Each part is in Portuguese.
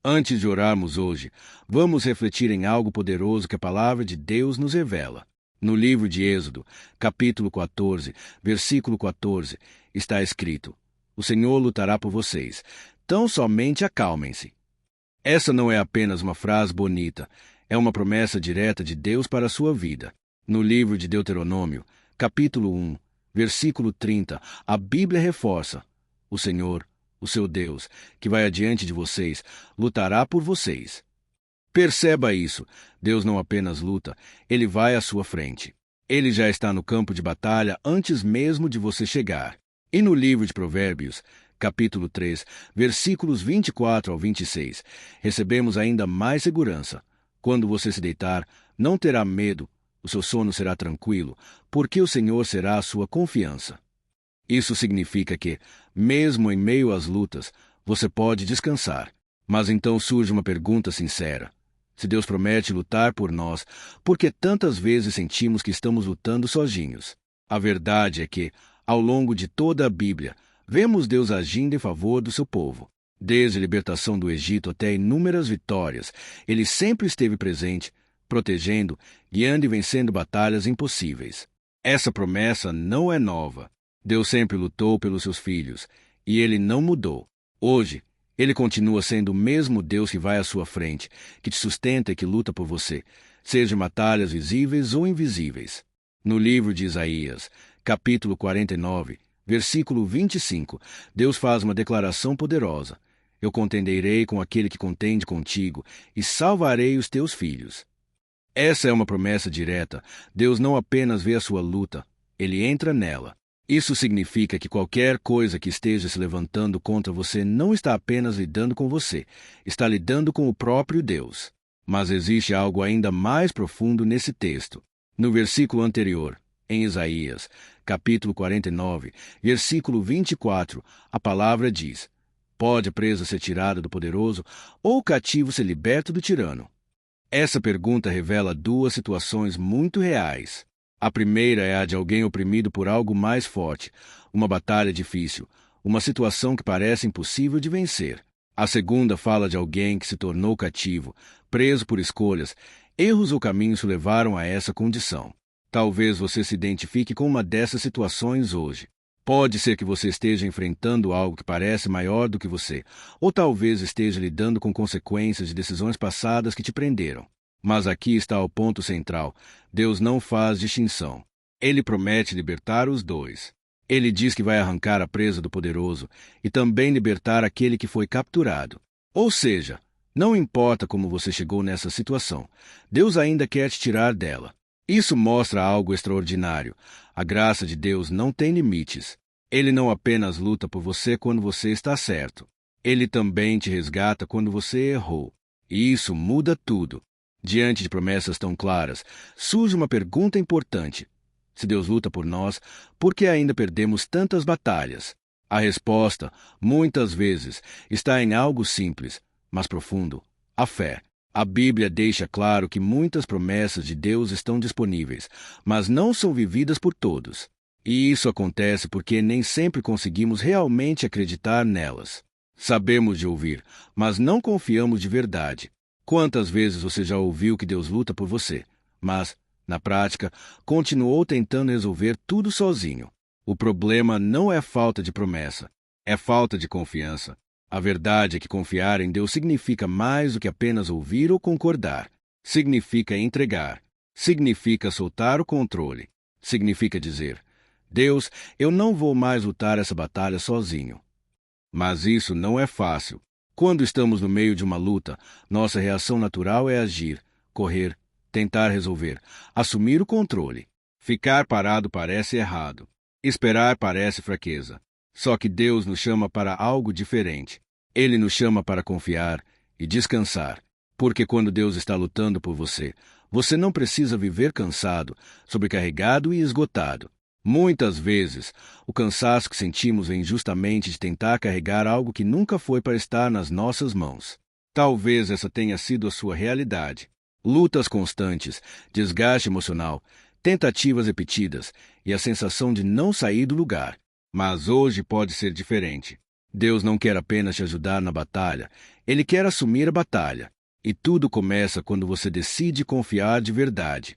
Antes de orarmos hoje, vamos refletir em algo poderoso que a palavra de Deus nos revela. No livro de Êxodo, capítulo 14, versículo 14, está escrito: O Senhor lutará por vocês, tão somente acalmem-se. Essa não é apenas uma frase bonita, é uma promessa direta de Deus para a sua vida. No livro de Deuteronômio, capítulo 1, versículo 30, a Bíblia reforça: O Senhor, o seu Deus, que vai adiante de vocês, lutará por vocês. Perceba isso, Deus não apenas luta, Ele vai à sua frente. Ele já está no campo de batalha antes mesmo de você chegar. E no livro de Provérbios, capítulo 3, versículos 24 ao 26, recebemos ainda mais segurança. Quando você se deitar, não terá medo, o seu sono será tranquilo, porque o Senhor será a sua confiança. Isso significa que, mesmo em meio às lutas, você pode descansar. Mas então surge uma pergunta sincera. Se Deus promete lutar por nós, por que tantas vezes sentimos que estamos lutando sozinhos? A verdade é que, ao longo de toda a Bíblia, vemos Deus agindo em favor do seu povo. Desde a libertação do Egito até inúmeras vitórias, Ele sempre esteve presente, protegendo, guiando e vencendo batalhas impossíveis. Essa promessa não é nova. Deus sempre lutou pelos seus filhos, e Ele não mudou. Hoje, Ele continua sendo o mesmo Deus que vai à sua frente, que te sustenta e que luta por você, seja em batalhas visíveis ou invisíveis. No livro de Isaías, capítulo 49, versículo 25, Deus faz uma declaração poderosa: Eu contenderei com aquele que contende contigo, e salvarei os teus filhos. Essa é uma promessa direta. Deus não apenas vê a sua luta, Ele entra nela. Isso significa que qualquer coisa que esteja se levantando contra você não está apenas lidando com você, está lidando com o próprio Deus. Mas existe algo ainda mais profundo nesse texto. No versículo anterior, em Isaías, capítulo 49, versículo 24, a palavra diz: Pode a presa ser tirada do poderoso, ou o cativo ser liberto do tirano? Essa pergunta revela duas situações muito reais. A primeira é a de alguém oprimido por algo mais forte, uma batalha difícil, uma situação que parece impossível de vencer. A segunda fala de alguém que se tornou cativo, preso por escolhas, erros ou caminhos que o levaram a essa condição. Talvez você se identifique com uma dessas situações hoje. Pode ser que você esteja enfrentando algo que parece maior do que você, ou talvez esteja lidando com consequências de decisões passadas que te prenderam. Mas aqui está o ponto central. Deus não faz distinção. Ele promete libertar os dois. Ele diz que vai arrancar a presa do poderoso e também libertar aquele que foi capturado. Ou seja, não importa como você chegou nessa situação, Deus ainda quer te tirar dela. Isso mostra algo extraordinário. A graça de Deus não tem limites. Ele não apenas luta por você quando você está certo. Ele também te resgata quando você errou. E isso muda tudo. Diante de promessas tão claras, surge uma pergunta importante. Se Deus luta por nós, por que ainda perdemos tantas batalhas? A resposta, muitas vezes, está em algo simples, mas profundo: a fé. A Bíblia deixa claro que muitas promessas de Deus estão disponíveis, mas não são vividas por todos. E isso acontece porque nem sempre conseguimos realmente acreditar nelas. Sabemos de ouvir, mas não confiamos de verdade. Quantas vezes você já ouviu que Deus luta por você, mas, na prática, continuou tentando resolver tudo sozinho? O problema não é falta de promessa, é falta de confiança. A verdade é que confiar em Deus significa mais do que apenas ouvir ou concordar. Significa entregar. Significa soltar o controle. Significa dizer: Deus, eu não vou mais lutar essa batalha sozinho. Mas isso não é fácil. Quando estamos no meio de uma luta, nossa reação natural é agir, correr, tentar resolver, assumir o controle. Ficar parado parece errado. Esperar parece fraqueza. Só que Deus nos chama para algo diferente. Ele nos chama para confiar e descansar. Porque quando Deus está lutando por você, você não precisa viver cansado, sobrecarregado e esgotado. Muitas vezes, o cansaço que sentimos vem justamente de tentar carregar algo que nunca foi para estar nas nossas mãos. Talvez essa tenha sido a sua realidade. Lutas constantes, desgaste emocional, tentativas repetidas e a sensação de não sair do lugar. Mas hoje pode ser diferente. Deus não quer apenas te ajudar na batalha, Ele quer assumir a batalha. E tudo começa quando você decide confiar de verdade.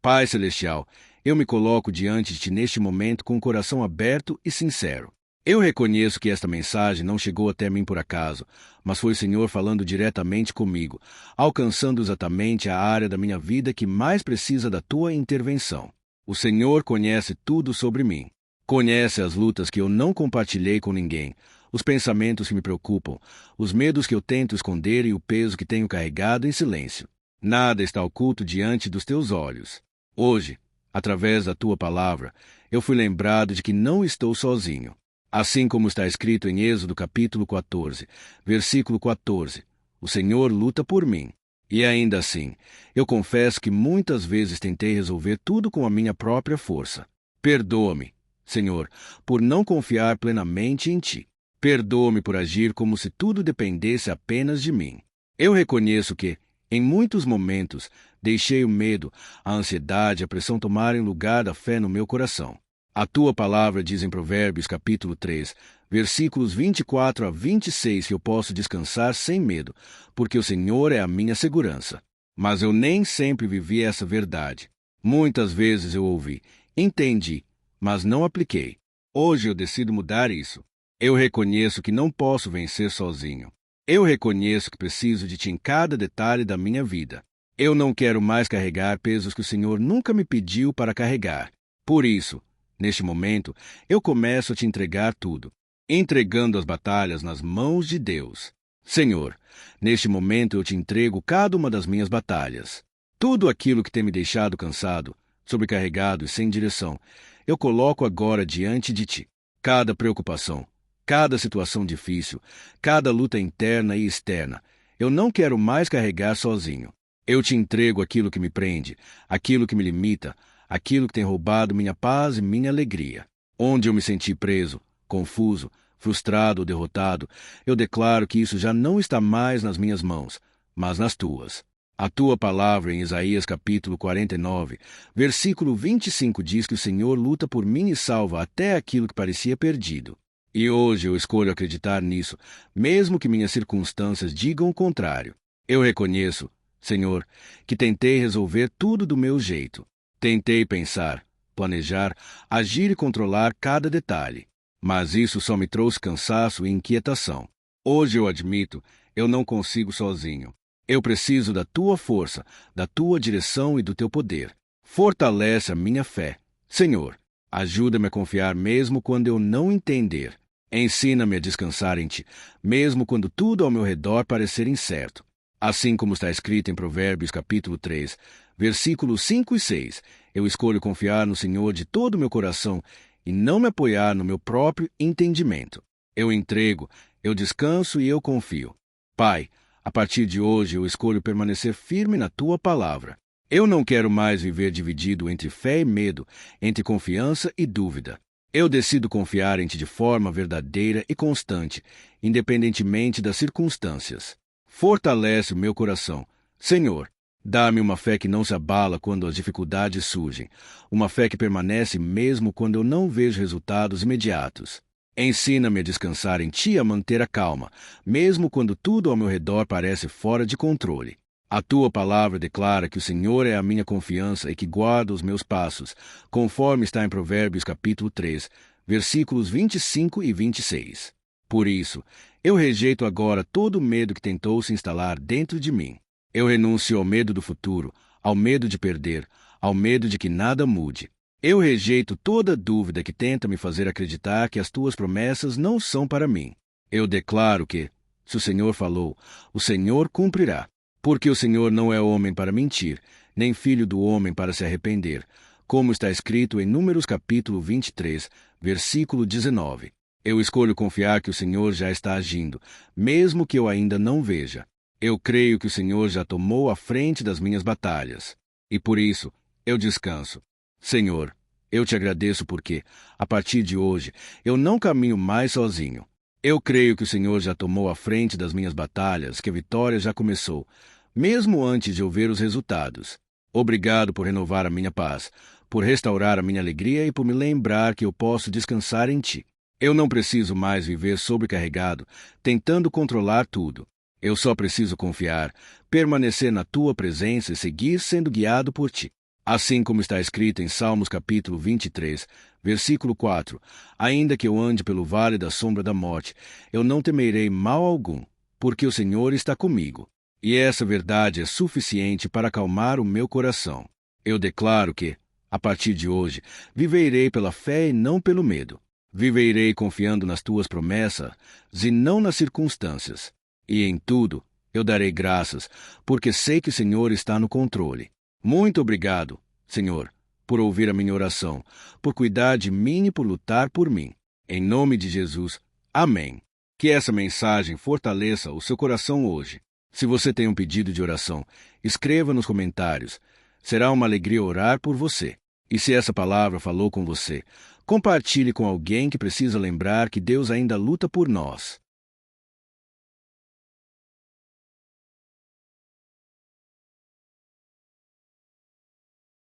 Pai Celestial, eu me coloco diante de Ti neste momento com o coração aberto e sincero. Eu reconheço que esta mensagem não chegou até mim por acaso, mas foi o Senhor falando diretamente comigo, alcançando exatamente a área da minha vida que mais precisa da Tua intervenção. O Senhor conhece tudo sobre mim. Conhece as lutas que eu não compartilhei com ninguém, os pensamentos que me preocupam, os medos que eu tento esconder e o peso que tenho carregado em silêncio. Nada está oculto diante dos Teus olhos. Hoje, através da Tua palavra, eu fui lembrado de que não estou sozinho. Assim como está escrito em Êxodo capítulo 14, versículo 14, o Senhor luta por mim. E ainda assim, eu confesso que muitas vezes tentei resolver tudo com a minha própria força. Perdoa-me, Senhor, por não confiar plenamente em Ti. Perdoa-me por agir como se tudo dependesse apenas de mim. Eu reconheço que, em muitos momentos, deixei o medo, a ansiedade e a pressão tomarem lugar da fé no meu coração. A Tua palavra diz em Provérbios capítulo 3, versículos 24 a 26 que eu posso descansar sem medo, porque o Senhor é a minha segurança. Mas eu nem sempre vivi essa verdade. Muitas vezes eu ouvi, entendi, mas não apliquei. Hoje eu decido mudar isso. Eu reconheço que não posso vencer sozinho. Eu reconheço que preciso de Ti em cada detalhe da minha vida. Eu não quero mais carregar pesos que o Senhor nunca me pediu para carregar. Por isso, neste momento, eu começo a Te entregar tudo, entregando as batalhas nas mãos de Deus. Senhor, neste momento eu Te entrego cada uma das minhas batalhas. Tudo aquilo que tem me deixado cansado, sobrecarregado e sem direção, eu coloco agora diante de Ti. Cada preocupação, cada situação difícil, cada luta interna e externa, eu não quero mais carregar sozinho. Eu Te entrego aquilo que me prende, aquilo que me limita, aquilo que tem roubado minha paz e minha alegria. Onde eu me senti preso, confuso, frustrado ou derrotado, eu declaro que isso já não está mais nas minhas mãos, mas nas Tuas. A Tua palavra em Isaías capítulo 49, versículo 25 diz que o Senhor luta por mim e salva até aquilo que parecia perdido. E hoje eu escolho acreditar nisso, mesmo que minhas circunstâncias digam o contrário. Eu reconheço, Senhor, que tentei resolver tudo do meu jeito. Tentei pensar, planejar, agir e controlar cada detalhe. Mas isso só me trouxe cansaço e inquietação. Hoje eu admito, eu não consigo sozinho. Eu preciso da Tua força, da Tua direção e do Teu poder. Fortalece a minha fé. Senhor, ajuda-me a confiar mesmo quando eu não entender. Ensina-me a descansar em Ti, mesmo quando tudo ao meu redor parecer incerto. Assim como está escrito em Provérbios capítulo 3, versículos 5 e 6, eu escolho confiar no Senhor de todo o meu coração e não me apoiar no meu próprio entendimento. Eu entrego, eu descanso e eu confio. Pai, a partir de hoje eu escolho permanecer firme na Tua palavra. Eu não quero mais viver dividido entre fé e medo, entre confiança e dúvida. Eu decido confiar em Ti de forma verdadeira e constante, independentemente das circunstâncias. Fortalece o meu coração. Senhor, dá-me uma fé que não se abala quando as dificuldades surgem, uma fé que permanece mesmo quando eu não vejo resultados imediatos. Ensina-me a descansar em Ti e a manter a calma, mesmo quando tudo ao meu redor parece fora de controle. A Tua palavra declara que o Senhor é a minha confiança e que guarda os meus passos, conforme está em Provérbios capítulo 3, versículos 25 e 26. Por isso, eu rejeito agora todo o medo que tentou se instalar dentro de mim. Eu renuncio ao medo do futuro, ao medo de perder, ao medo de que nada mude. Eu rejeito toda dúvida que tenta me fazer acreditar que as Tuas promessas não são para mim. Eu declaro que, se o Senhor falou, o Senhor cumprirá. Porque o Senhor não é homem para mentir, nem filho do homem para se arrepender, como está escrito em Números capítulo 23, versículo 19. Eu escolho confiar que o Senhor já está agindo, mesmo que eu ainda não veja. Eu creio que o Senhor já tomou a frente das minhas batalhas. E por isso, eu descanso. Senhor, eu Te agradeço porque, a partir de hoje, eu não caminho mais sozinho. Eu creio que o Senhor já tomou a frente das minhas batalhas, que a vitória já começou, mesmo antes de eu ver os resultados. Obrigado por renovar a minha paz, por restaurar a minha alegria e por me lembrar que eu posso descansar em Ti. Eu não preciso mais viver sobrecarregado, tentando controlar tudo. Eu só preciso confiar, permanecer na tua presença e seguir sendo guiado por ti. Assim como está escrito em Salmos capítulo 23, versículo 4, ainda que eu ande pelo vale da sombra da morte, eu não temerei mal algum, porque o Senhor está comigo. E essa verdade é suficiente para acalmar o meu coração. Eu declaro que, a partir de hoje, viverei pela fé e não pelo medo. Viverei confiando nas tuas promessas e não nas circunstâncias. E em tudo, eu darei graças, porque sei que o Senhor está no controle. Muito obrigado, Senhor, por ouvir a minha oração, por cuidar de mim e por lutar por mim. Em nome de Jesus, amém. Que essa mensagem fortaleça o seu coração hoje. Se você tem um pedido de oração, escreva nos comentários. Será uma alegria orar por você. E se essa palavra falou com você, compartilhe com alguém que precisa lembrar que Deus ainda luta por nós.